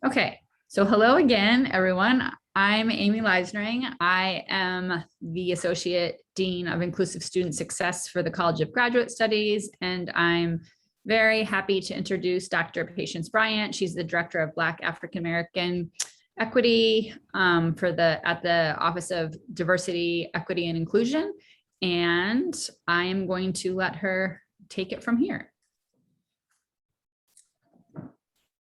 Okay, so hello again, everyone. I'm Amy Leisnering. I am the Associate Dean of Inclusive Student Success for the College of Graduate Studies, and I'm very happy to introduce Dr. Patience Bryant. She's the Director of Black African American Equity at the Office of Diversity, Equity, and Inclusion, and I am going to let her take it from here.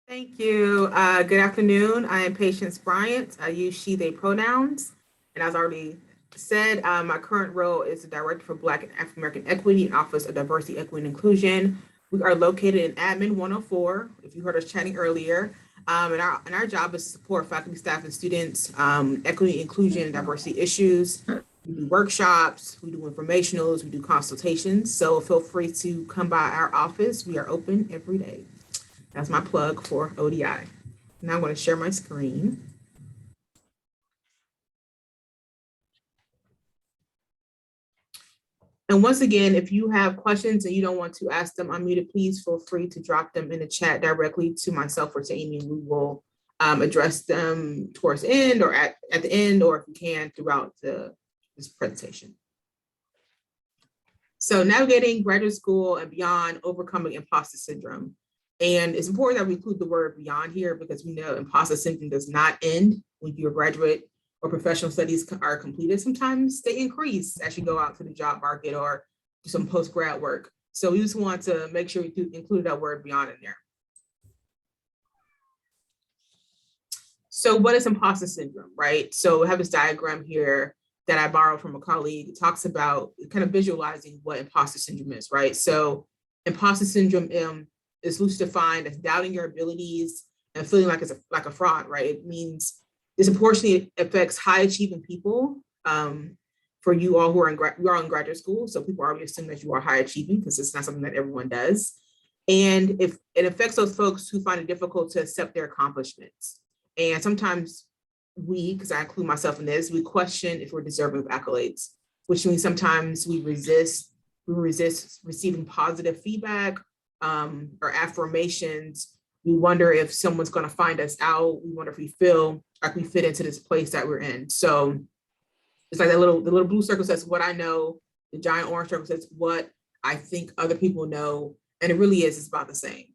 Thank you. Good afternoon. I am Patience Bryant. I use she, they pronouns. And as already said, my current role is the Director for Black and African American Equity and Office of Diversity, Equity, and Inclusion. We are located in Admin 104, if you heard us chatting earlier. And our job is to support faculty, staff, and students, equity, inclusion, and diversity issues. We do workshops, we do informationals, we do consultations. So feel free to come by our office. We are open every day. That's my plug for ODEI. Now I'm going to share my screen. And once again, if you have questions and you don't want to ask them unmuted, please feel free to drop them in the chat directly to myself or to Amy. We will address them towards the end or at the end, or if we can throughout this presentation. So navigating graduate school and beyond, overcoming imposter syndrome. And it's important that we include the word beyond here because we know imposter syndrome does not end when your graduate or professional studies are completed. Sometimes they increase as you go out to the job market or do some post-grad work. So we just want to make sure we include that word beyond in there. So what is imposter syndrome, right? So I have this diagram here that I borrowed from a colleague. It talks about kind of visualizing what imposter syndrome is, right? So imposter syndrome is loosely defined as doubting your abilities and feeling like it's like a fraud, right? It means disproportionately affects high achieving people. For you all who are in graduate school, so people already assume that you are high achieving because it's not something that everyone does. And if it affects those folks who find it difficult to accept their accomplishments. And sometimes because I include myself in this, we question if we're deserving of accolades, which means sometimes we resist receiving positive feedback or affirmations. We wonder if someone's going to find us out. We wonder if we feel like we fit into this place that we're in. So it's like the little blue circle says what I know, the giant orange circle says what I think other people know, and it really is. It's about the same.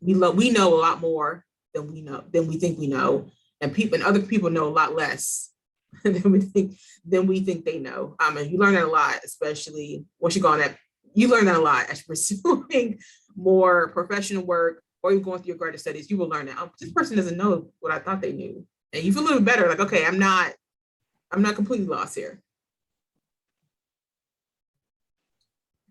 We know a lot more than we think we know, and other people know a lot less than we think they know. And you learn that a lot, especially once you go on that. You learn that a lot as you're pursuing more professional work or you're going through your graduate studies. You will learn that, oh, this person doesn't know what I thought they knew. And you feel a little better, like, okay, I'm not completely lost here.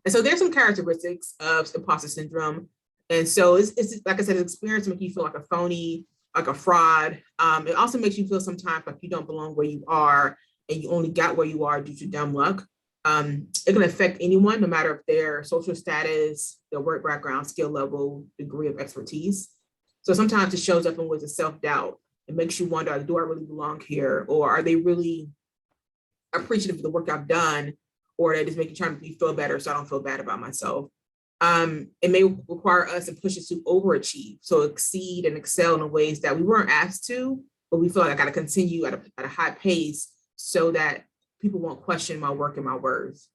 And so there's some characteristics of imposter syndrome. And so it's like I said, it's experience make you feel like a phony, like a fraud. It also makes you feel sometimes like you don't belong where you are and you only got where you are due to dumb luck. It can affect anyone, no matter if their social status, their work background, skill level, degree of expertise. So sometimes it shows up in ways of self-doubt. It makes you wonder, do I really belong here? Or are they really appreciative of the work I've done? Or are they just making trying to feel better so I don't feel bad about myself? It may require us and push us to overachieve, so exceed and excel in ways that we weren't asked to, but we feel like I got to continue at a high pace so that people won't question my work and my words.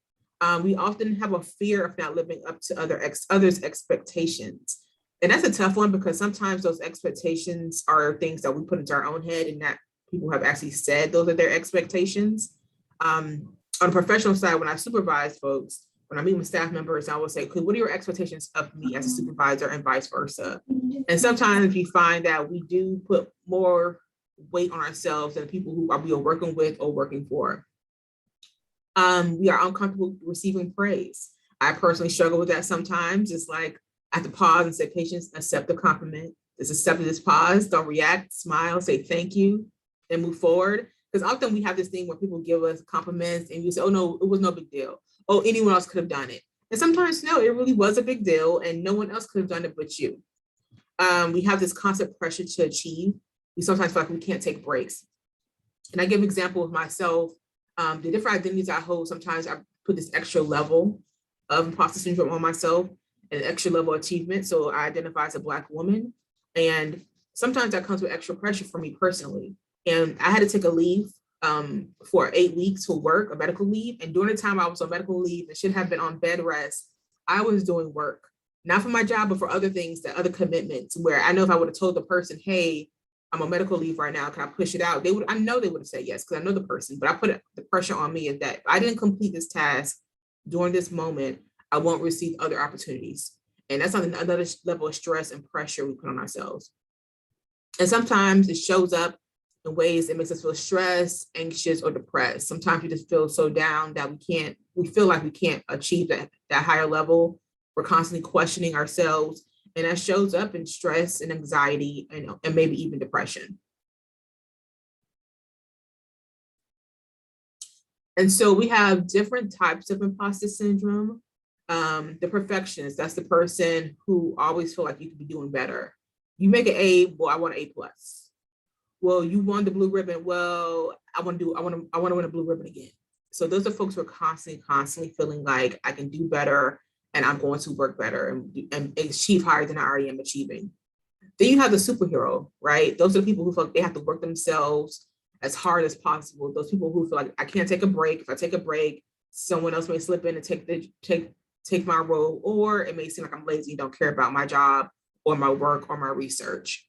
We often have a fear of not living up to others' expectations. And that's a tough one because sometimes those expectations are things that we put into our own head and that people have actually said those are their expectations. On the professional side, when I supervise folks, when I meet with staff members, I will say, okay, what are your expectations of me as a supervisor and vice versa? And sometimes we find that we do put more weight on ourselves than the people who we are working with or working for. We are uncomfortable receiving praise. I personally struggle with that sometimes. It's like I have to pause and say, Patience, accept the compliment. Just accept this pause, don't react, smile, say thank you, and move forward. Because often we have this thing where people give us compliments and you say, oh no, it was no big deal. Oh, anyone else could have done it. And sometimes, no, it really was a big deal and no one else could have done it but you. We have this constant pressure to achieve. We sometimes feel like we can't take breaks. And I give an example of myself. The different identities I hold, sometimes I put this extra level of imposter syndrome on myself, an extra level of achievement. So I identify as a Black woman. And sometimes that comes with extra pressure for me personally. And I had to take a leave for 8 weeks for work, a medical leave. And during the time I was on medical leave and should have been on bed rest, I was doing work, not for my job, but for other things, that other commitments, where I know if I would have told the person, hey, I'm on medical leave right now, can I push it out? I know they would have said yes, because I know the person, but I put the pressure on me is that if I didn't complete this task during this moment, I won't receive other opportunities. And that's another level of stress and pressure we put on ourselves. And sometimes it shows up in ways that makes us feel stressed, anxious, or depressed. Sometimes we just feel so down that we feel like we can't achieve that higher level. We're constantly questioning ourselves, and that shows up in stress and anxiety and maybe even depression. And so we have different types of imposter syndrome. The perfectionist, that's the person who always feel like you could be doing better. You make an A, well, I want an A+. Well, you won the blue ribbon. Well, I want to win a blue ribbon again. So those are folks who are constantly feeling like I can do better and I'm going to work better and achieve higher than I already am achieving. Then you have the superhero, right? Those are the people who feel like they have to work themselves as hard as possible. Those people who feel like I can't take a break. If I take a break, someone else may slip in and take my role, or it may seem like I'm lazy and don't care about my job or my work or my research.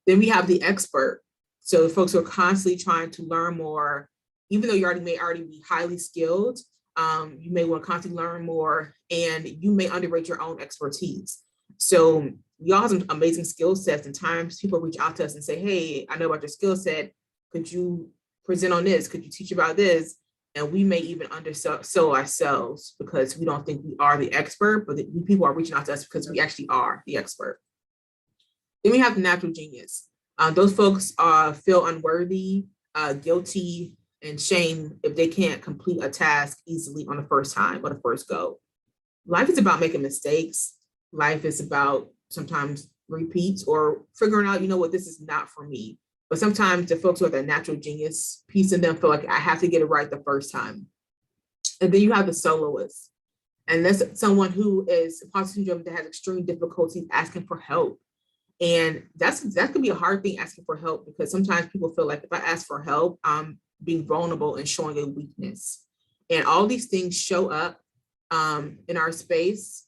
Then we have the expert. So folks who are constantly trying to learn more, even though you may already be highly skilled, you may want to constantly learn more, and you may underrate your own expertise. So we all have some amazing skill sets, and times people reach out to us and say, hey, I know about your skill set. Could you present on this? Could you teach about this? And we may even undersell ourselves because we don't think we are the expert, but people are reaching out to us because we actually are the expert. Then we have the natural genius. Those folks feel unworthy, guilty, and shame if they can't complete a task easily on the first time or the first go. Life is about making mistakes. Life is about sometimes repeats or figuring out, you know what, this is not for me. But sometimes the folks who have that natural genius piece in them feel like I have to get it right the first time. And then you have the soloist. And that's someone who is imposter syndrome that has extreme difficulty asking for help. And that can be a hard thing, asking for help, because sometimes people feel like if I ask for help, I'm being vulnerable and showing a weakness. And all these things show up in our space,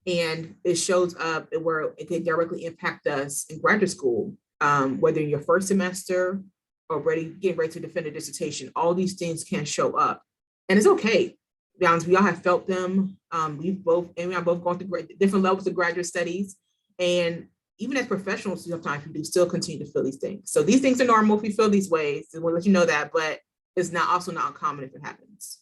and it shows up where it can directly impact us in graduate school, whether in your first semester or getting ready to defend a dissertation. All these things can show up, and it's okay. We all have felt them. We've both gone through different levels of graduate studies, and even as professionals, sometimes we do still continue to feel these things. So these things are normal if we feel these ways, and we'll let you know that, but it's also not uncommon if it happens.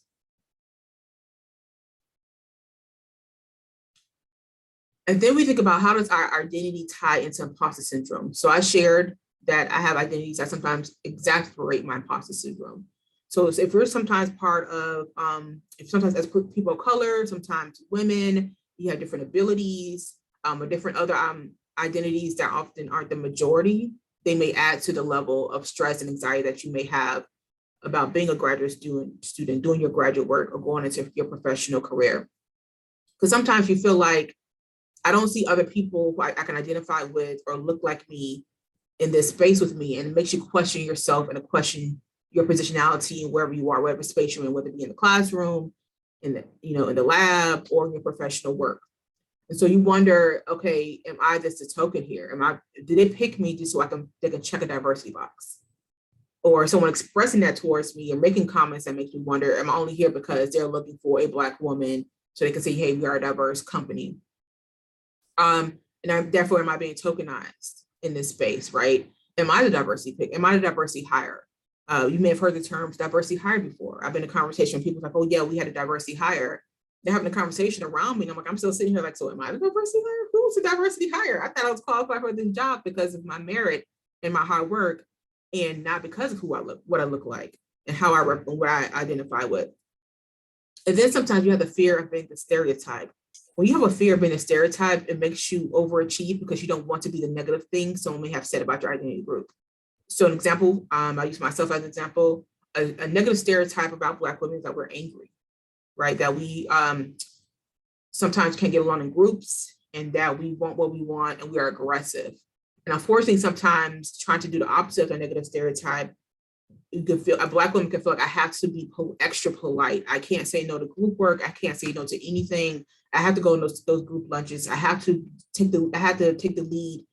And then we think about, how does our identity tie into imposter syndrome? So I shared that I have identities that sometimes exacerbate my imposter syndrome. So if we're sometimes part of, sometimes as people of color, sometimes women, you have different abilities, or different other identities that often aren't the majority, they may add to the level of stress and anxiety that you may have about being a graduate student, doing your graduate work, or going into your professional career. Because sometimes you feel like, I don't see other people who I can identify with or look like me in this space with me, and it makes you question yourself and question your positionality and wherever you are, whatever space you're in, whether it be in the classroom, in the lab, or in your professional work. And so you wonder, okay, am I just a token here? Did they pick me just so they can check a diversity box? Or someone expressing that towards me and making comments that make me wonder, am I only here because they're looking for a Black woman so they can say, hey, we are a diverse company? And therefore, am I being tokenized in this space, right? Am I the diversity pick? Am I the diversity hire? You may have heard the terms diversity hire before. I've been in a conversation with people like, oh yeah, we had a diversity hire. They're having a conversation around me, and I'm still sitting here like, so am I the diversity hire? Who's the diversity hire? I thought I was qualified for this job because of my merit and my hard work, and not because of what I look like and how what I identify with. And then sometimes you have the fear of being the stereotype. When you have a fear of being a stereotype, it makes you overachieve because you don't want to be the negative thing someone may have said about your identity group. So an example, I use myself as an example, a negative stereotype about Black women is that we're angry, right? That we sometimes can't get along in groups, and that we want what we want, and we are aggressive. And unfortunately, sometimes trying to do the opposite of a negative stereotype, you can feel, a Black woman can feel like I have to be extra polite. I can't say no to group work. I can't say no to anything. I have to go in those group lunches. I have to take the lead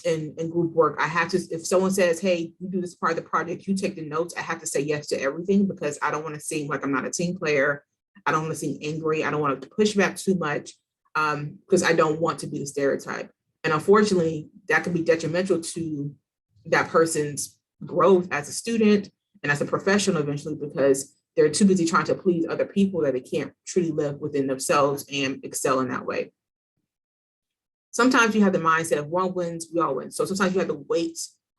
in group work. I have to, if someone says, hey, you do this part of the project, you take the notes, I have to say yes to everything because I don't want to seem like I'm not a team player. I don't want to seem angry. I don't want to push back too much because I don't want to be the stereotype. And unfortunately, that can be detrimental to that person's growth as a student and as a professional eventually, because they're too busy trying to please other people that they can't truly live within themselves and excel in that way. Sometimes you have the mindset of one wins, we all win. So sometimes you have the weight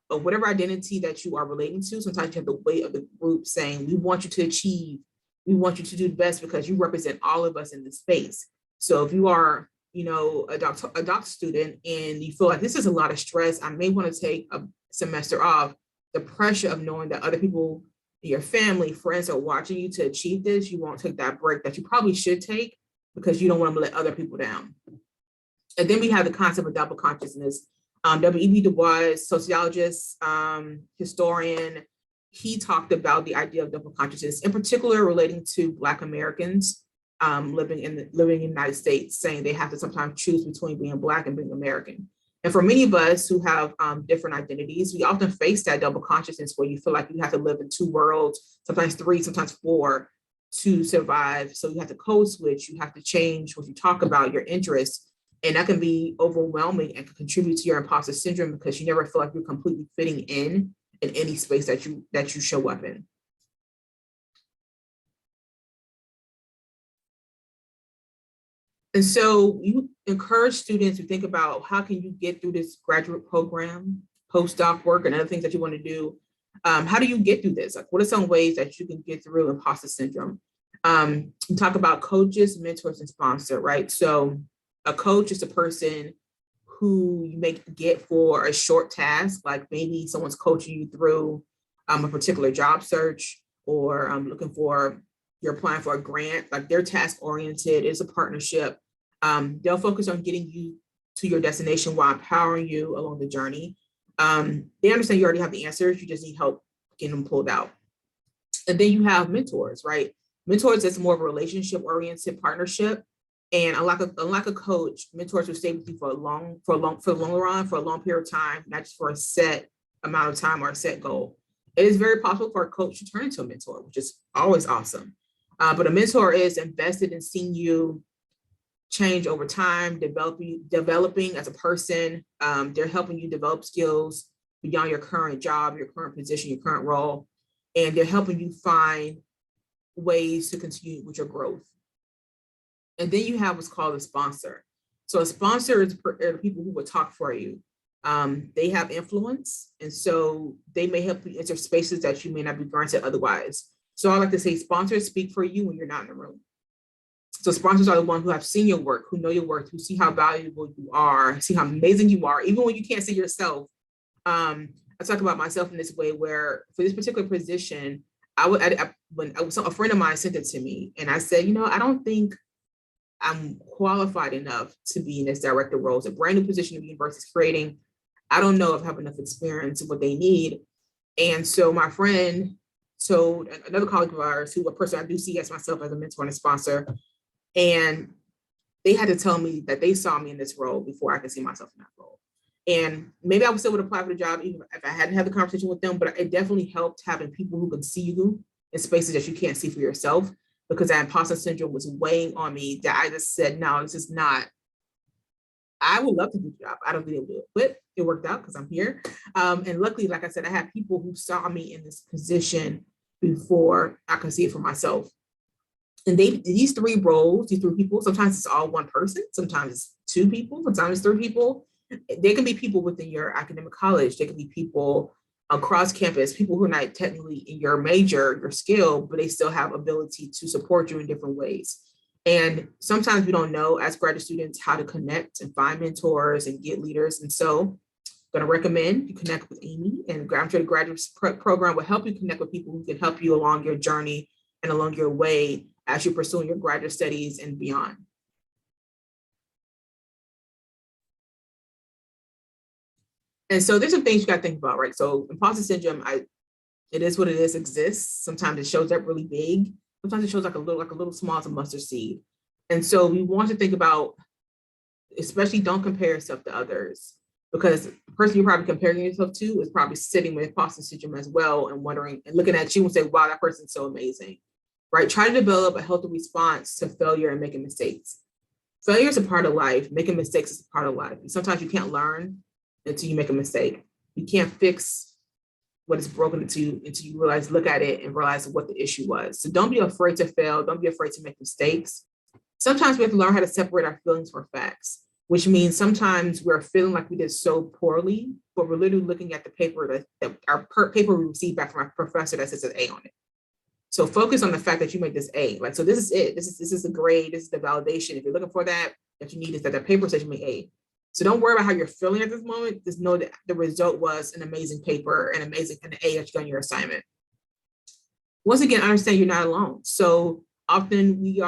of whatever identity that you are relating to. Sometimes you have the weight of the group saying, we want you to achieve, we want you to do the best because you represent all of us in this space. So if you are, you know, a doctor student and you feel like this is a lot of stress, I may want to take a semester off, the pressure of knowing that other people, your family, friends are watching you to achieve this, you won't take that break that you probably should take because you don't want to let other people down. And then we have the concept of double consciousness. W.E.B. Du Bois, sociologist, historian, he talked about the idea of double consciousness, in particular relating to Black Americans living in the United States, saying they have to sometimes choose between being Black and being American. And for many of us who have different identities, we often face that double consciousness where you feel like you have to live in two worlds, sometimes three, sometimes four, to survive. So you have to code switch, you have to change what you talk about, your interests. And that can be overwhelming and can contribute to your imposter syndrome because you never feel like you're completely fitting in any space that you show up in. And so you encourage students to think about how can you get through this graduate program, postdoc work, and other things that you want to do. How do you get through this? Like, what are some ways that you can get through imposter syndrome? You talk about coaches, mentors, and sponsor, right? So a coach is a person who you may get for a short task, like maybe someone's coaching you through a particular job search, or looking for, you're applying for a grant, like they're task oriented, it's a partnership. They'll focus on getting you to your destination while empowering you along the journey. They understand you already have the answers, you just need help getting them pulled out. And then you have mentors, right? Mentors is more of a relationship oriented partnership. And unlike a coach, mentors will stay with you for the long run, for a long period of time, not just for a set amount of time or a set goal. It is very possible for a coach to turn into a mentor, which is always awesome. But a mentor is invested in seeing you change over time, developing as a person. They're helping you develop skills beyond your current job, your current position, your current role, and they're helping you find ways to continue with your growth. And then you have what's called a sponsor. So a sponsor is people who will talk for you. They have influence, and so they may help you enter spaces that you may not be granted otherwise. So I like to say sponsors speak for you when you're not in the room. So sponsors are the ones who have seen your work, who know your work, who see how valuable you are, see how amazing you are, even when you can't see yourself. I talk about myself in this way where for this particular position, when a friend of mine sent it to me, and I said, you know, I don't think I'm qualified enough to be in this director role. It's a brand new position the university is creating. I don't know if I have enough experience in what they need. And so my friend told another colleague of ours, who a person I do see as myself as a mentor and a sponsor, and they had to tell me that they saw me in this role before I could see myself in that role. And maybe I would still would apply for the job even if I hadn't had the conversation with them, but it definitely helped having people who can see you in spaces that you can't see for yourself, because that imposter syndrome was weighing on me that I just said, no, this is not, I would love to do the job. I don't think able to do it, but it worked out because I'm here. And luckily, like I said, I had people who saw me in this position before I could see it for myself. And these three roles, these three people, sometimes it's all one person, sometimes it's two people, sometimes it's three people. They can be people within your academic college. They can be people across campus, people who are not technically in your major, your skill, but they still have ability to support you in different ways. And sometimes we don't know as graduate students how to connect and find mentors and get leaders. And so I'm going to recommend you connect with Amy, and I'm sure the graduate program will help you connect with people who can help you along your journey and along your way as you're pursuing your graduate studies and beyond. And so there's some things you got to think about, right? So imposter syndrome, it is what it is, exists. Sometimes it shows up really big. Sometimes it shows like a little small as a mustard seed. And so we want to think about, especially don't compare yourself to others, because the person you're probably comparing yourself to is probably sitting with imposter syndrome as well and wondering and looking at you and say, wow, that person's so amazing, right? Try to develop a healthy response to failure and making mistakes. Failure is a part of life. Making mistakes is a part of life. Sometimes you can't learn until you make a mistake. You can't fix what is broken until you realize, look at it and realize what the issue was. So don't be afraid to fail. Don't be afraid to make mistakes. Sometimes we have to learn how to separate our feelings from facts, which means sometimes we're feeling like we did so poorly, but we're literally looking at the paper that our paper we received back from our professor that says an A on it. So focus on the fact that you made this A. Like, so this is it. This is the grade. This is the validation. If you're looking for that you need is that the paper says you made A. So don't worry about how you're feeling at this moment. Just know that the result was an amazing paper, an A that you got on your assignment. Once again, understand you're not alone. So often we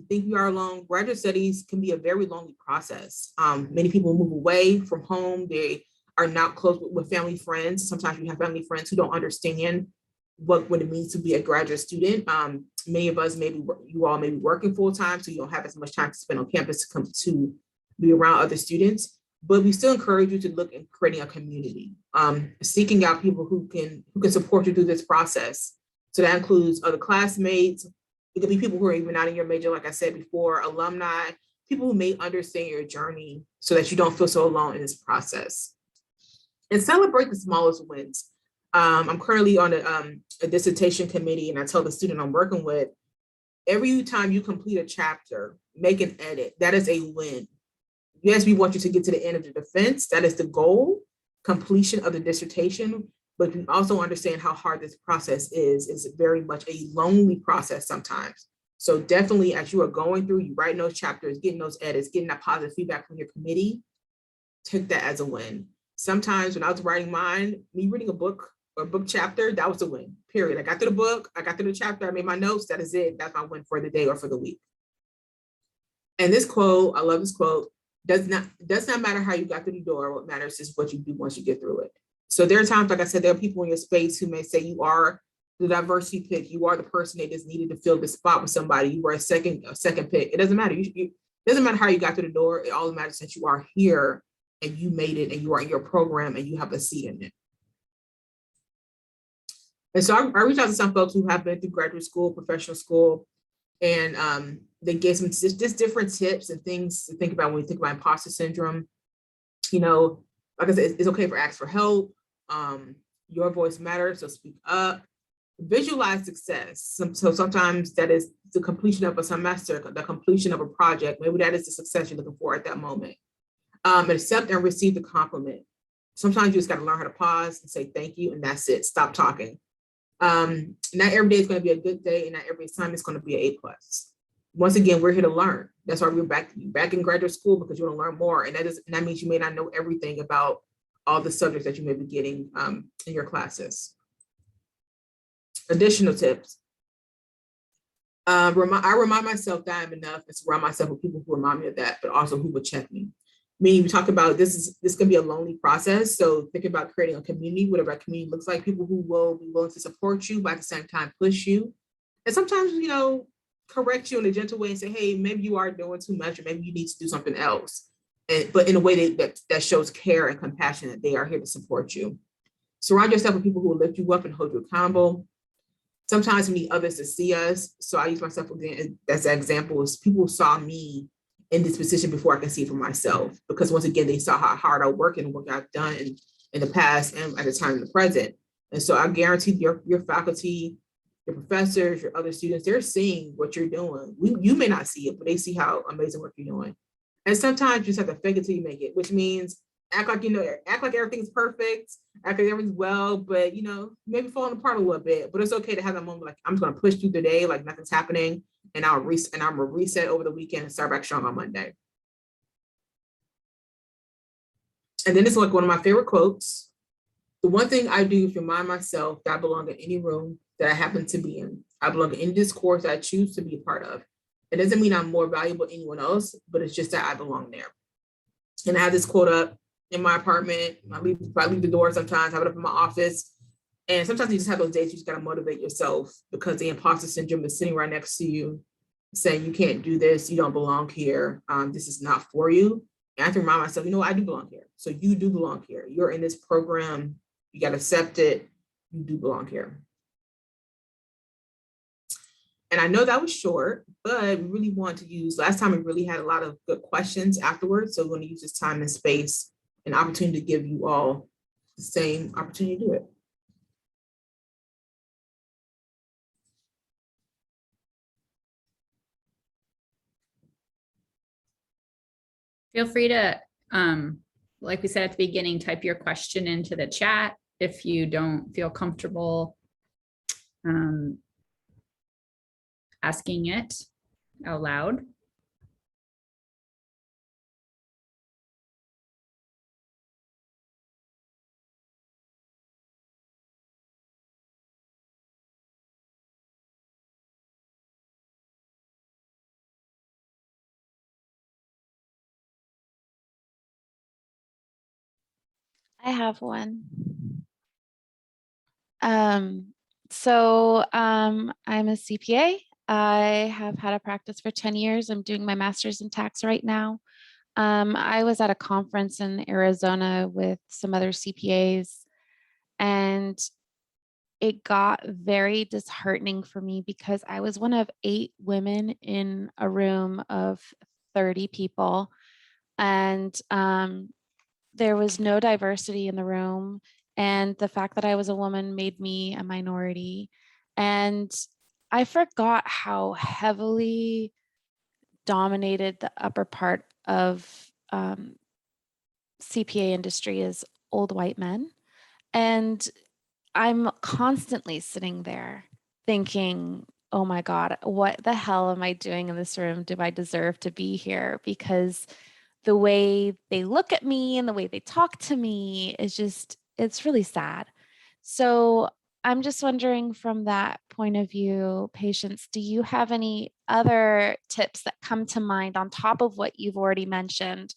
think we are alone. Graduate studies can be a very lonely process. Many people move away from home. They are not close with family friends. Sometimes we have family friends who don't understand what it means to be a graduate student. Many of us, you all may be working full time, so you don't have as much time to spend on campus to come to be around other students, but we still encourage you to look at creating a community, seeking out people who can support you through this process. So that includes other classmates. It could be people who are even not in your major, like I said before, alumni, people who may understand your journey so that you don't feel so alone in this process. And celebrate the smallest wins. I'm currently on a dissertation committee, and I tell the student I'm working with, every time you complete a chapter, make an edit. That is a win. Yes, we want you to get to the end of the defense. That is the goal, completion of the dissertation. But we also understand how hard this process is. It's very much a lonely process sometimes. So definitely as you are going through, you writing those chapters, getting those edits, getting that positive feedback from your committee, take that as a win. Sometimes when I was writing mine, me reading a book or book chapter, that was a win, period. I got through the book, I got through the chapter, I made my notes, that is it. That's my win for the day or for the week. And this quote, I love this quote, does not matter how you got through the door. What matters is what you do once you get through it. So there are times, like I said, there are people in your space who may say you are the diversity pick. You are the person that is needed to fill the spot with somebody. You were a second pick. It doesn't matter. It doesn't matter how you got through the door. It all matters that you are here and you made it and you are in your program and you have a seat in it. And so I reached out to some folks who have been through graduate school, professional school, and they gave some just different tips and things to think about when we think about imposter syndrome. You know, like I said, it's okay for ask for help. Your voice matters, so speak up. Visualize success. So sometimes that is the completion of a semester, the completion of a project. Maybe that is the success you're looking for at that moment. Accept and receive the compliment. Sometimes you just got to learn how to pause and say thank you, and that's it. Stop talking. Not every day is going to be a good day, and not every assignment is going to be an A+. Once again, we're here to learn. That's why we're back in graduate school, because you want to learn more, and that means you may not know everything about all the subjects that you may be getting in your classes. Additional tips. I remind myself that I'm enough and surround myself with people who remind me of that, but also who will check me. We talk about this can be a lonely process. So think about creating a community, whatever that community looks like, people who will be willing to support you, but at the same time push you. And sometimes, you know, correct you in a gentle way and say, hey, maybe you are doing too much, or maybe you need to do something else. But in a way that shows care and compassion, that they are here to support you. Surround yourself with people who will lift you up and hold you accountable. Sometimes we need others to see us. So I use myself again as an example, is people saw me in this position before I can see it for myself. Because once again, they saw how hard I work and what I've done in the past and at the time in the present. And so I guarantee your faculty, your professors, your other students, they're seeing what you're doing. You may not see it, but they see how amazing work you're doing. And sometimes you just have to fake it till you make it, which means act like everything's perfect, act like everything's well, but you know, maybe falling apart a little bit. But it's okay to have that moment like, I'm just gonna push through the day like nothing's happening, and I'm gonna reset over the weekend and start back strong on Monday. And then it's like one of my favorite quotes. The one thing I do is remind myself that I belong in any room that I happen to be in. I belong in any discourse that I choose to be a part of. It doesn't mean I'm more valuable than anyone else, but it's just that I belong there. And I have this quote up. in my apartment. I leave the door sometimes, have it up in my office. And sometimes you just have those days you just got to motivate yourself because the imposter syndrome is sitting right next to you saying you can't do this, you don't belong here, this is not for you. And I have to remind myself, you know what, I do belong here. So you do belong here. You're in this program, you got to accept it, you do belong here. And I know that was short, but we really want to use, last time we really had a lot of good questions afterwards. So we're going to use this time and space and opportunity to give you all the same opportunity to do it. Feel free to, like we said at the beginning, type your question into the chat if you don't feel comfortable asking it out loud. I have one. I'm a CPA. I have had a practice for 10 years. I'm doing my master's in tax right now. I was at a conference in Arizona with some other CPAs, and it got very disheartening for me because I was one of 8 women in a room of 30 people. And there was no diversity in the room. And the fact that I was a woman made me a minority. And I forgot how heavily dominated the upper part of CPA industry is old white men. And I'm constantly sitting there thinking, oh my God, what the hell am I doing in this room? Do I deserve to be here? Because the way they look at me and the way they talk to me is just, it's really sad. So I'm just wondering from that point of view, Patience, do you have any other tips that come to mind on top of what you've already mentioned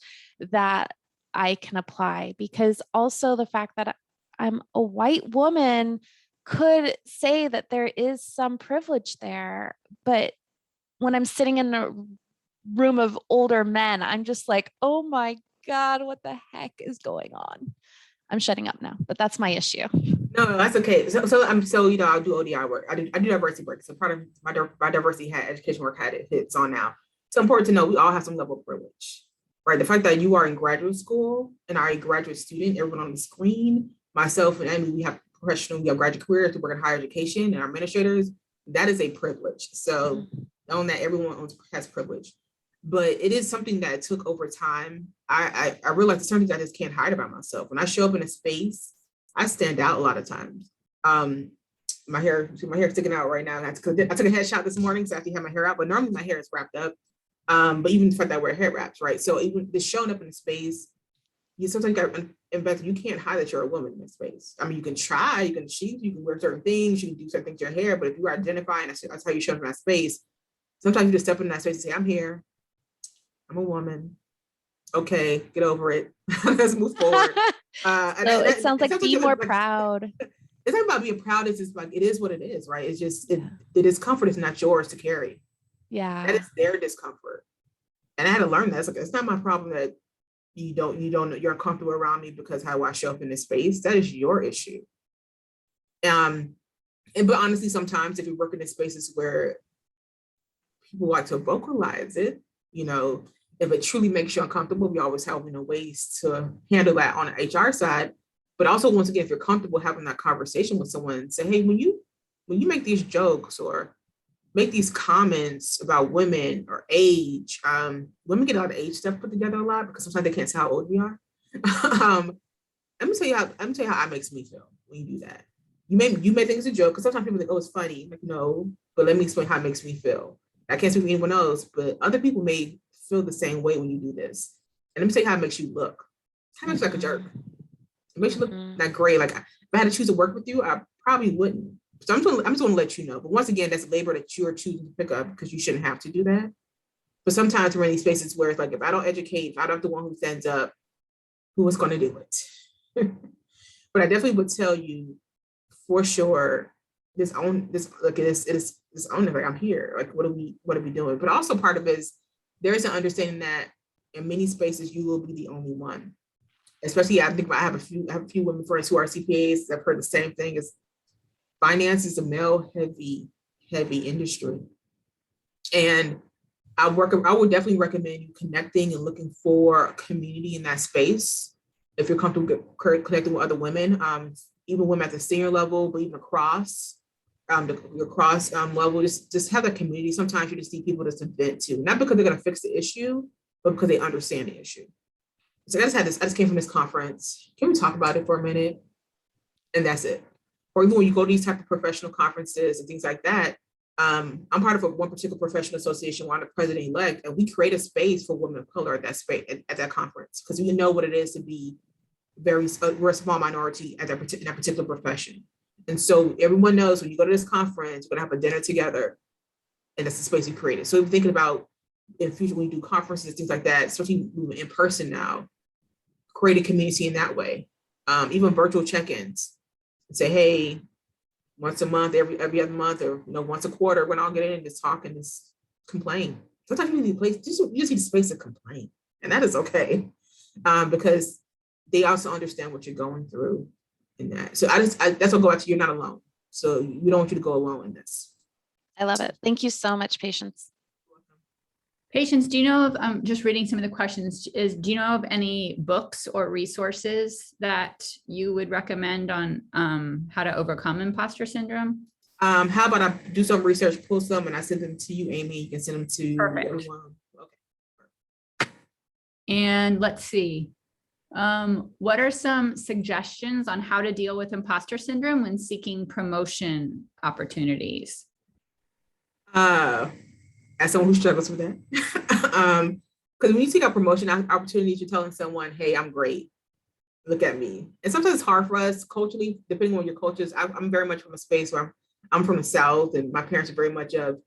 that I can apply? Because also the fact that I'm a white woman could say that there is some privilege there, but when I'm sitting in a room of older men, I'm just like, oh my God, what the heck is going on? I'm shutting up now, but that's my issue. No, that's okay. So you know, I do ODI work. I do diversity work. So part of my diversity education work had it's on now. It's important to know we all have some level of privilege, right? The fact that you are in graduate school and are a graduate student, everyone on the screen, myself and Amy, we have graduate careers to work in higher education and our administrators. That is a privilege. So knowing that everyone has privilege, but it is something that took over time. I realized it's something that I just can't hide about myself. When I show up in a space, I stand out a lot of times. My hair sticking out right now. I took a headshot this morning, so I have to have my hair out, but normally my hair is wrapped up. But even the fact that I wear hair wraps, right? So even just showing up in a space, you sometimes got to invest. You can't hide that you're a woman in this space. I mean, you can try, you can cheat, you can wear certain things, you can do certain things to your hair, but if you are identifying, that's how you show up in that space. Sometimes you just step in that space and say, I'm here, I'm a woman. Okay, get over it. Let's move forward. So it sounds like be more proud. It's not about being proud. It's just like, it is what it is, right? It's just, the discomfort is not yours to carry. Yeah. That is their discomfort. And I had to learn that. It's like, it's not my problem that you're uncomfortable around me because how I show up in this space. That is your issue. But honestly, sometimes if you work in the spaces where people like to vocalize it, you know, if it truly makes you uncomfortable, we always have, ways to handle that on the HR side. But also, once again, if you're comfortable having that conversation with someone, say, hey, when you make these jokes or make these comments about women or age, women get a lot of age stuff put together a lot because sometimes they can't tell how old we are. Let me tell you how it makes me feel when you do that. You may think it's a joke because sometimes people think, oh, it's funny, like, no, but let me explain how it makes me feel. I can't speak for anyone else, but other people may feel the same way when you do this. And let me tell you how it makes you look. It makes you like a jerk. It makes you look like gray. Like if I had to choose to work with you, I probably wouldn't. So I'm just going to let you know. But once again, that's labor that you are choosing to pick up because you shouldn't have to do that. But sometimes we're in these spaces where it's like, if I don't educate, if I'm not the one who stands up, who was going to do it. But I definitely would tell you for sure, this own this like it is this own like I'm here. Like what are we doing? But also part of it is there is an understanding that in many spaces you will be the only one. Especially I think I have a few women friends who are CPAs that have heard the same thing as finance is a male heavy industry. And I would definitely recommend you connecting and looking for a community in that space. If you're comfortable connecting with other women, even women at the senior level, but even across your cross level, just have that community. Sometimes you just need people to vent to, not because they're going to fix the issue, but because they understand the issue. So I just came from this conference. Can we talk about it for a minute? And that's it. Or even when you go to these type of professional conferences and things like that, I'm part of one particular professional association where I'm the president-elect, and we create a space for women of color at that space at that conference because we know what it is to be we're a small minority at in that particular profession. And so everyone knows when you go to this conference, we're gonna have a dinner together, and that's the space we created. So if you're thinking about in the future when you do conferences, things like that, especially moving in person now, create a community in that way. Even virtual check-ins. Say, hey, once a month, every other month, or once a quarter, we're all get in and just talk and just complain. Sometimes you need a place, you just need a space to complain, and that is okay, because they also understand what you're going through in that. So that's what I'll go back to. You're not alone. So we don't want you to go alone in this. I love it. Thank you so much, Patience. Patience, do you know of, just reading some of the questions, do you know of any books or resources that you would recommend on how to overcome imposter syndrome? How about I do some research, pull some, and I send them to you, Amy. You can send them to everyone. Okay. And let's see. What are some suggestions on how to deal with imposter syndrome when seeking promotion opportunities? As someone who struggles with that, because when you seek out promotion opportunities, you're telling someone, hey, I'm great. Look at me. And sometimes it's hard for us culturally, depending on your cultures. I'm very much from a space where I'm from the South, and my parents are very much of,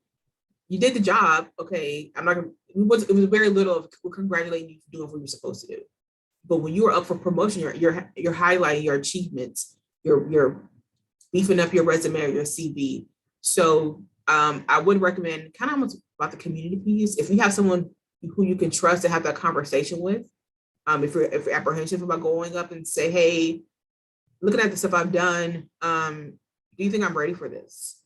you did the job, okay, I'm not gonna, it was very little of we're congratulating you for doing what you're supposed to do. But when you are up for promotion, you're highlighting your achievements, you're beefing up your resume or your CV. So I would recommend kind of about the community piece. If you have someone who you can trust to have that conversation with, if you're apprehensive about going up and say, hey, looking at the stuff I've done, do you think I'm ready for this?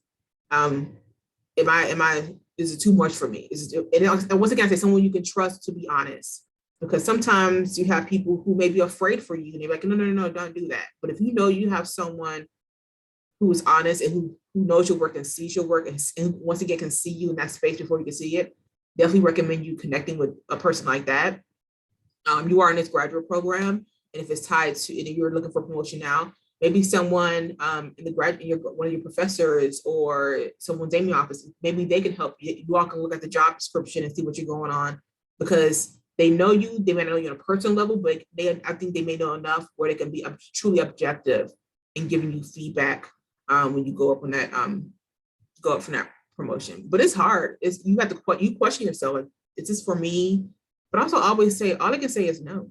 Is it too much for me? And once again, I say someone you can trust to be honest, because sometimes you have people who may be afraid for you and they're like, no, don't do that. But if you know you have someone who is honest and who knows your work and sees your work and once again can see you in that space before you can see it, definitely recommend you connecting with a person like that. You are in this graduate program, and if it's tied to, and if you're looking for promotion now, maybe someone in the one of your professors or someone's in your office, maybe they can help you. You all can look at the job description and see what you're going on, because they know you. They may not know you on a personal level, but I think they may know enough where they can be truly objective in giving you feedback when you go up on that go up from that promotion. But it's hard. You have to question yourself. Like, is this for me? But also always say, all I can say is no.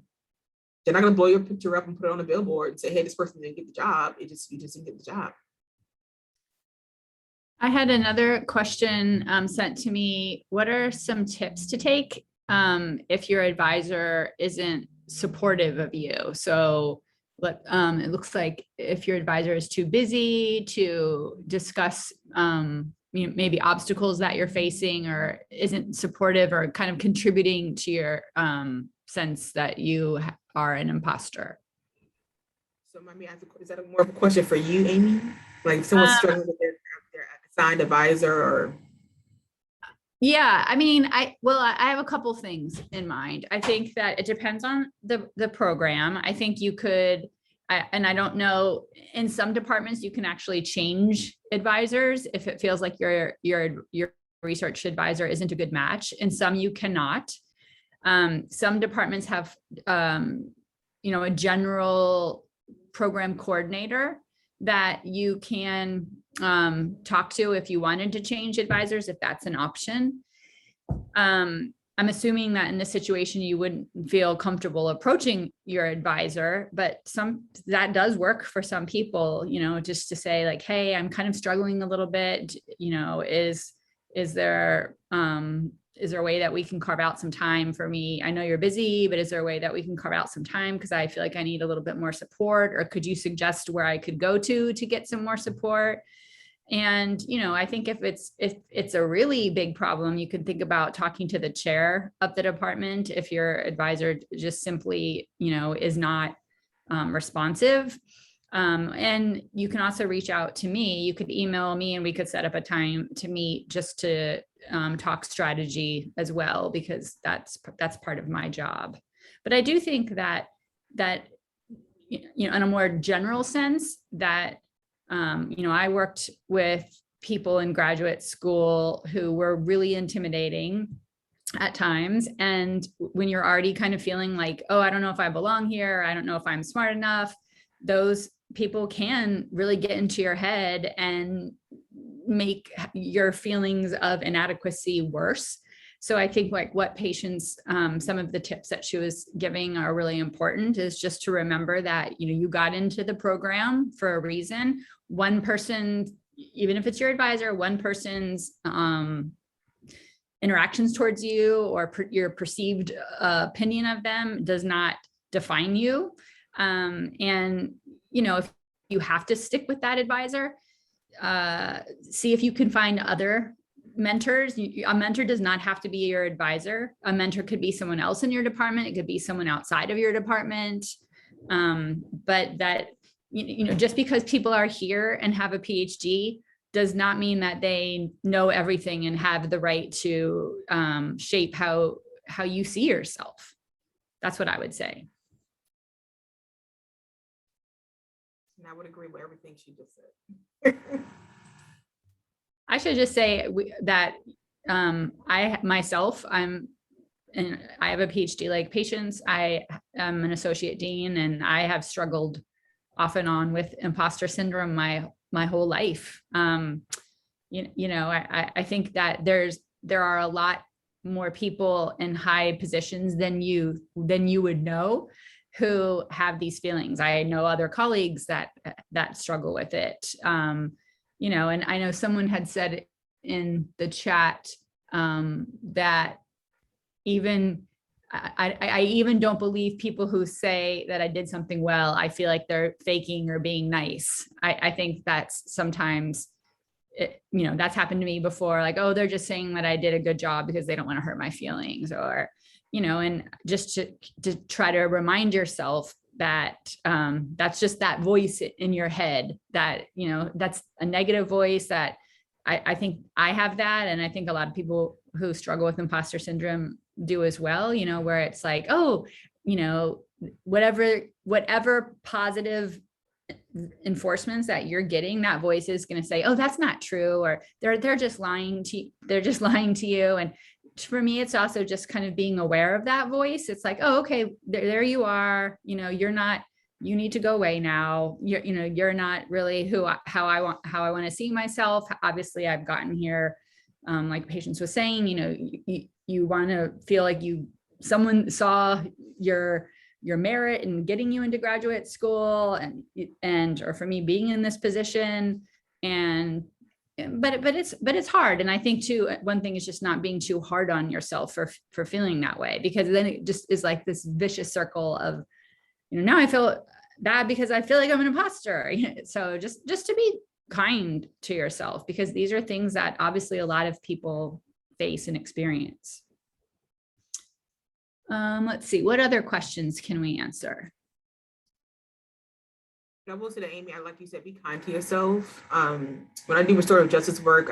They're not going to blow your picture up and put it on a billboard and say, hey, this person didn't get the job. You just didn't get the job. I had another question sent to me. What are some tips to take if your advisor isn't supportive of you? So it looks like if your advisor is too busy to discuss maybe obstacles that you're facing, or isn't supportive or kind of contributing to your sense that you are an imposter. So let me ask, is that more of a question for you, Amy? Like if someone's struggling with their assigned advisor or? Yeah, I mean, I have a couple things in mind. I think that it depends on the program. I think you could, and I don't know, in some departments you can actually change advisors if it feels like your research advisor isn't a good match. In some you cannot. Some departments have a general program coordinator that you can talk to if you wanted to change advisors, if that's an option. I'm I'm assuming that in this situation, you wouldn't feel comfortable approaching your advisor, but that does work for some people, just to say like, hey, I'm kind of struggling a little bit, is there a way that we can carve out some time for me? I know you're busy, but is there a way that we can carve out some time? Because I feel like I need a little bit more support, or could you suggest where I could go to get some more support? And, I think if it's a really big problem, you could think about talking to the chair of the department if your advisor just simply, is not responsive. And you can also reach out to me. You could email me and we could set up a time to meet just to talk strategy as well, because that's part of my job. But I do think that in a more general sense, that I worked with people in graduate school who were really intimidating at times. And when you're already kind of feeling like, oh, I don't know if I belong here, I don't know if I'm smart enough, those people can really get into your head and make your feelings of inadequacy worse. So I think like what patients, some of the tips that she was giving are really important, is just to remember that, you got into the program for a reason. One person, even if it's your advisor, one person's interactions towards you or your perceived opinion of them does not define you. And, if you have to stick with that advisor, see if you can find other mentors. A mentor does not have to be your advisor. A mentor could be someone else in your department. It could be someone outside of your department. But that, just because people are here and have a PhD does not mean that they know everything and have the right to shape how you see yourself. That's what I would say. And I would agree with everything she just said. I should just say that I'm a PhD like patients. I am an associate dean, and I have struggled off and on with imposter syndrome my whole life. I think that there are a lot more people in high positions than you would know who have these feelings. I know other colleagues that struggle with it. And I know someone had said in the chat that even I even don't believe people who say that I did something well. I feel like they're faking or being nice. I think that's sometimes, that's happened to me before. Like, oh, they're just saying that I did a good job because they don't want to hurt my feelings, or, and just to try to remind yourself that that's just that voice in your head that, that's a negative voice that I think I have that. And I think a lot of people who struggle with imposter syndrome do as well, where it's like, oh, whatever positive enforcements that you're getting, that voice is going to say, oh, that's not true. Or they're just lying to you. And for me, it's also just kind of being aware of that voice. It's like, oh, okay, there you are. You need to go away now. You're not really how I want to see myself. Obviously, I've gotten here, like Patience was saying, you want to feel like someone saw your merit in getting you into graduate school, and or for me being in this position, but it's hard. And I think too, one thing is just not being too hard on yourself for feeling that way, because then it just is like this vicious circle of, now I feel bad because I feel like I'm an imposter. So just to be kind to yourself, because these are things that obviously a lot of people face and experience. Let's see, what other questions can we answer? I will say to Amy, like you said, be kind to yourself. When I do restorative justice work, I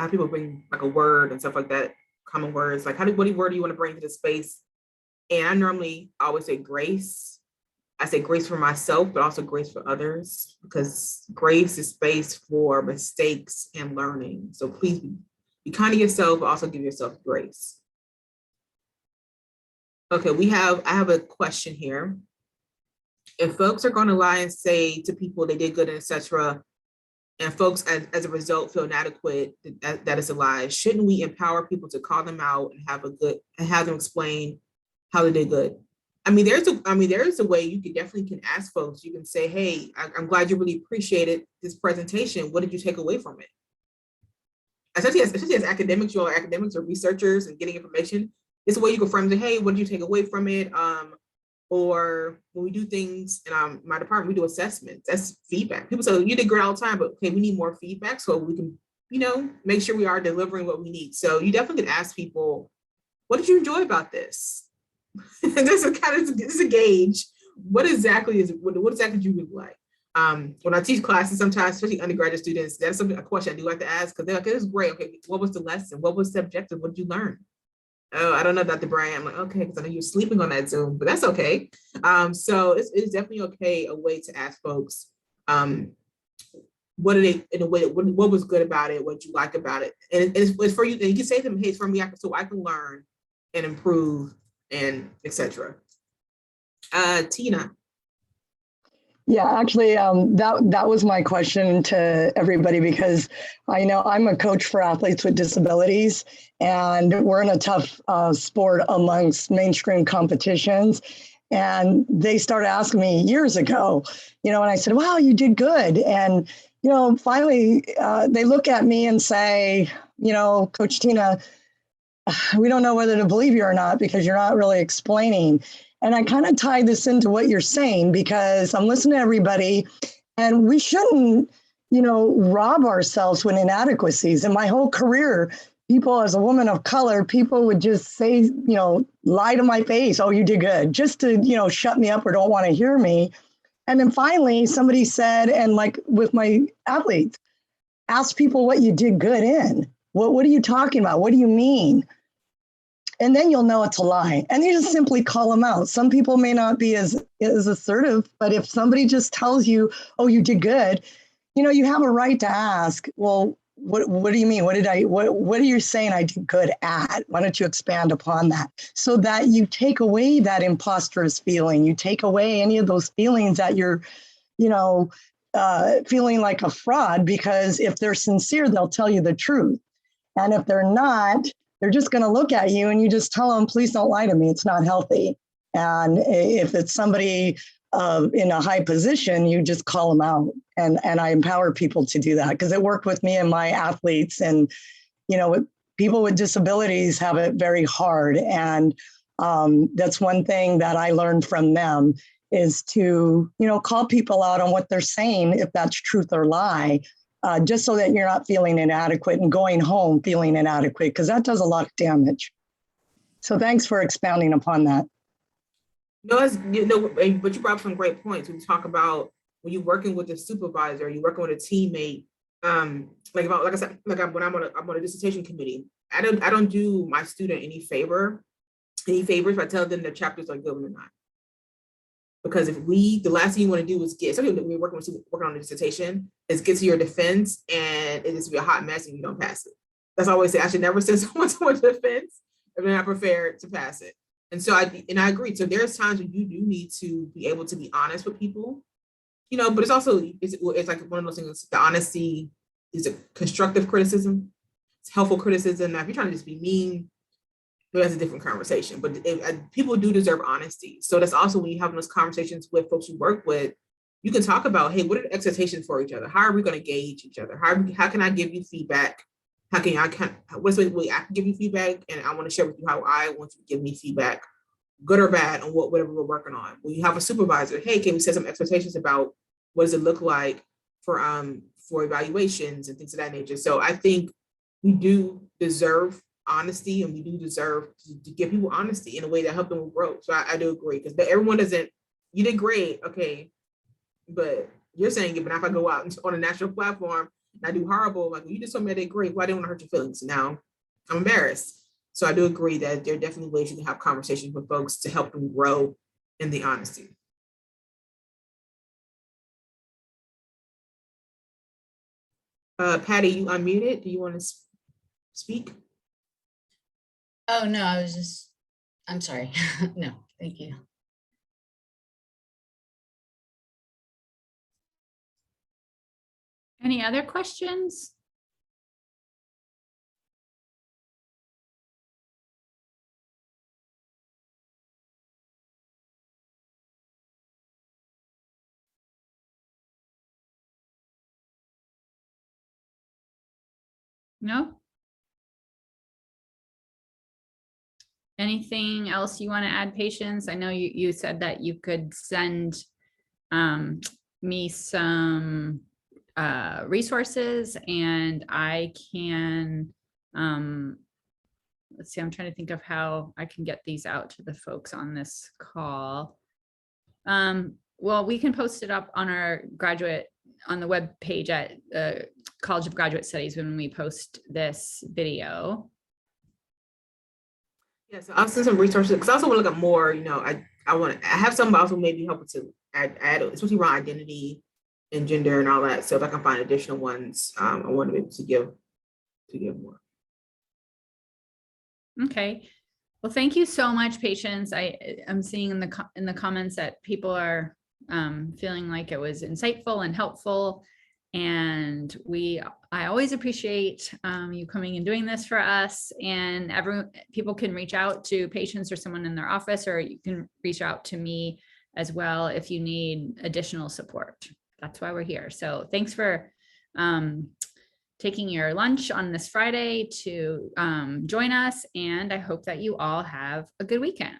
have people bring like a word and stuff like that, common words, like what word do you want to bring to the space? And I normally always say grace. I say grace for myself, but also grace for others, because grace is space for mistakes and learning. So please be kind to yourself, but also give yourself grace. Okay, I have a question here. If folks are going to lie and say to people they did good, etc., and folks as a result feel inadequate, that is a lie. Shouldn't we empower people to call them out and have them explain how they did good? I mean, there is a way you can ask folks. You can say, hey, I'm glad you really appreciated this presentation. What did you take away from it? Especially as academics, you all are academics or researchers and getting information. It's a way you can frame it. Hey, what did you take away from it? Or when we do things in my department, we do assessments. That's feedback. People say, you did great all the time, but okay, we need more feedback so we can, make sure we are delivering what we need. So you definitely can ask people, what did you enjoy about this? This is a gauge. What exactly did you really like? When I teach classes, sometimes, especially undergraduate students, that's a question I do like to ask, because they're like, this is great. Okay, what was the lesson? What was the objective? What did you learn? Oh, I don't know, Dr. Brian. I'm like, okay, because I know you're sleeping on that Zoom, but that's okay. So it's definitely okay, a way to ask folks, what are they, in a way, what was good about it? What you like about it? And it's for you, and you can say to them, hey, it's for me, so I can learn and improve and etc. Tina. Yeah, actually, that was my question to everybody, because I know I'm a coach for athletes with disabilities, and we're in a tough sport amongst mainstream competitions. And they started asking me years ago, and I said, wow, you did good. And, finally, they look at me and say, Coach Tina, we don't know whether to believe you or not, because you're not really explaining. And I kind of tie this into what you're saying, because I'm listening to everybody, and we shouldn't, rob ourselves with inadequacies. In my whole career, people, as a woman of color, people would just say, lie to my face, oh, you did good, just to, shut me up or don't want to hear me. And then finally, somebody said, and like with my athletes, ask people what you did good in. What are you talking about? What do you mean? And then you'll know it's a lie. And you just simply call them out. Some people may not be as assertive, but if somebody just tells you, oh, you did good, you have a right to ask, well, what do you mean? What are you saying I did good at? Why don't you expand upon that? So that you take away that imposterous feeling. You take away any of those feelings that you're, feeling like a fraud, because if they're sincere, they'll tell you the truth. And if they're not, they're just going to look at you, and you just tell them, please don't lie to me. It's not healthy. And if it's somebody in a high position, you just call them out. And I empower people to do that, because it worked with me and my athletes. And, people with disabilities have it very hard. And that's one thing that I learned from them, is to, call people out on what they're saying, if that's truth or lie. Just so that you're not feeling inadequate and going home feeling inadequate, because that does a lot of damage. So thanks for expounding upon that. No, but you brought up some great points. We talk about when you're working with a supervisor, you're working with a teammate. Like I said, when I'm on a dissertation committee, I don't do my student any favors by telling them their chapters are good or not. Because the last thing you want to do is especially when you're working on a dissertation, is get to your defense and it just be a hot mess and you don't pass it. That's always say, I should never send someone to a defense if they're not prepared to pass it. And so I agree. So there's times when you do need to be able to be honest with people, but it's also, it's like one of those things, the honesty is a constructive criticism. It's helpful criticism. Now, if you're trying to just be mean, that's a different conversation, but people do deserve honesty. So that's also when you have those conversations with folks you work with, you can talk about, hey, what are the expectations for each other? How are we going to gauge each other? How can I give you feedback? What's the way I can give you feedback? And I want to share with you how I want you to give me feedback, good or bad, on whatever we're working on. When you have a supervisor, hey, can we set some expectations about what does it look like for evaluations and things of that nature? So I think we do deserve honesty, and we do deserve to give people honesty in a way that help them grow. So I do agree, because everyone doesn't, you did great, okay, but you're saying it, but if I go out on a national platform and I do horrible, like, well, you just told me I did great, well, I didn't want to hurt your feelings. Now I'm embarrassed. So I do agree that there are definitely ways you can have conversations with folks to help them grow in the honesty. Patty, you unmuted. Do you want to speak? Oh, no, I'm sorry. No, thank you. Any other questions? No? Anything else you want to add, Patience? I know you said that you could send me some resources, and I can, let's see, I'm trying to think of how I can get these out to the folks on this call. Well, we can post it up on our on the web page at the College of Graduate Studies when we post this video. Yeah, so I'll send some resources because I also want to look at more, you know, I have some also maybe helping to add, especially around identity and gender and all that. So if I can find additional ones, I want to be able to give more. Okay. Well, thank you so much, Patience. I'm seeing in the comments that people are feeling like it was insightful and helpful. And I always appreciate you coming and doing this for us. And people can reach out to Patience or someone in their office, or you can reach out to me as well if you need additional support. That's why we're here. So thanks for taking your lunch on this Friday to join us. And I hope that you all have a good weekend.